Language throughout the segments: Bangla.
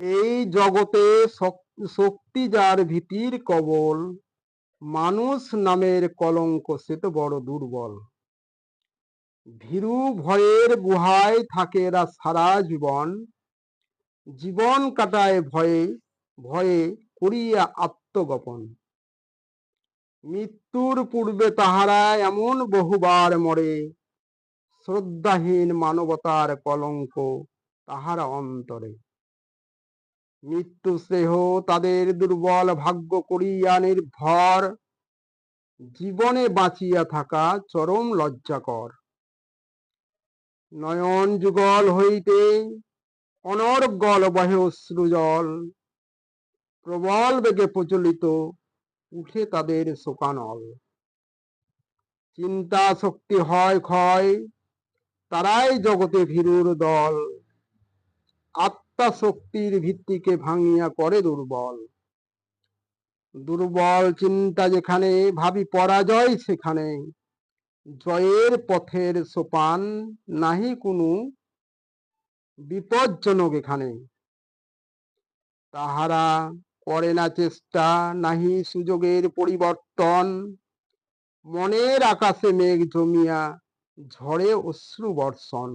এই জগতে শক্তি যার ভীতির কবল, মানুষ নামের কলঙ্ক সে তো বড় দুর্বল। ভীরু ভয়ের গুহায় থাকে এরা সারা জীবন, জীবন কাটায় ভয়ে ভয়ে করিয়া আত্মগোপন। মৃত্যুর পূর্বে তাহারা এমন বহুবার মরে, শ্রদ্ধাহীন মানবতার কলঙ্ক তাহারা অন্তরে। মৃত্যু স্নেহ তাদের দুর্বল ভাগ্য করিয়া নির্ভর, জীবনে বাঁচিয়া থাকা চরম লজ্জাকর। নয়ন যুগল হইতে অনর্গল বহে অশ্রুজল, প্রবল বেগে প্রচলিত উঠে তাদের শোকানল। চিন্তা শক্তি হয় ক্ষয়, তারাই জগতে ভীরুর দল, আত্মা শক্তির ভিত্তিকে ভাঙিয়া করে দুর্বল। দুর্বল চিন্তা যেখানে, ভাবি পরাজয় সেখানে, জয়ের পথের সোপান নাহি কোনো বিপজ্জনক এখানে। তাহারা করে না চেষ্টা, নাহি সুযোগের পরিবর্তন, মনের আকাশে মেঘ জমিয়া ঝড়ে অশ্রু বর্ষণ।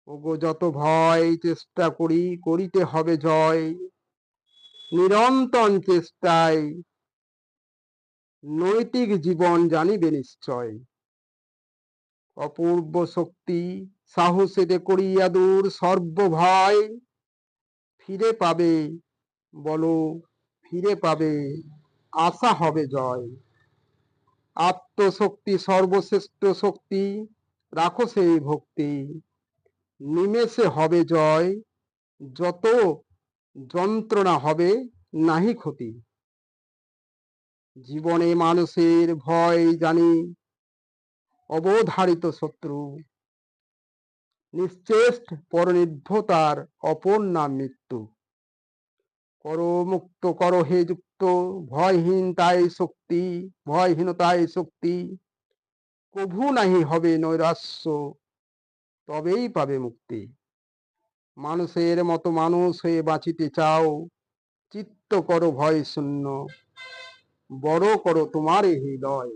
ওগো যত ভয় চেষ্টা করি, করিতে হবে জয়, নিরন্তর চেষ্টায় নৈতিক জীবন জানিবে নিশ্চয়। অপূর্ব শক্তি সাহসেতে করিয়া দূর সর্বভয়, ফিরে পাবে বলো ফিরে পাবে, আশা হবে জয়। আত্মশক্তি সর্বশ্রেষ্ঠ শক্তি, রাখো সেই ভক্তি, নিমেষে হবে জয়, যত যন্ত্রণা হবে নাহি ক্ষতি। জীবনে মানুষের ভয় জানি অবধারিত শত্রু, নিশ্চেষ্ট পরনির্ভতার অপর নাম মৃত্যু। করো মুক্ত করো হে যুক্ত, ভয়হীনতাই শক্তি, ভয়হীনতাই শক্তি, কভু নাহি হবে নৈরাশ্য, তবেই পাবে মুক্তি। মানুষের মতো মানুষ হয়ে বাঁচিতে চাও, চিত্ত করো ভয় শূন্য, বড় করো তোমার হৃদয়।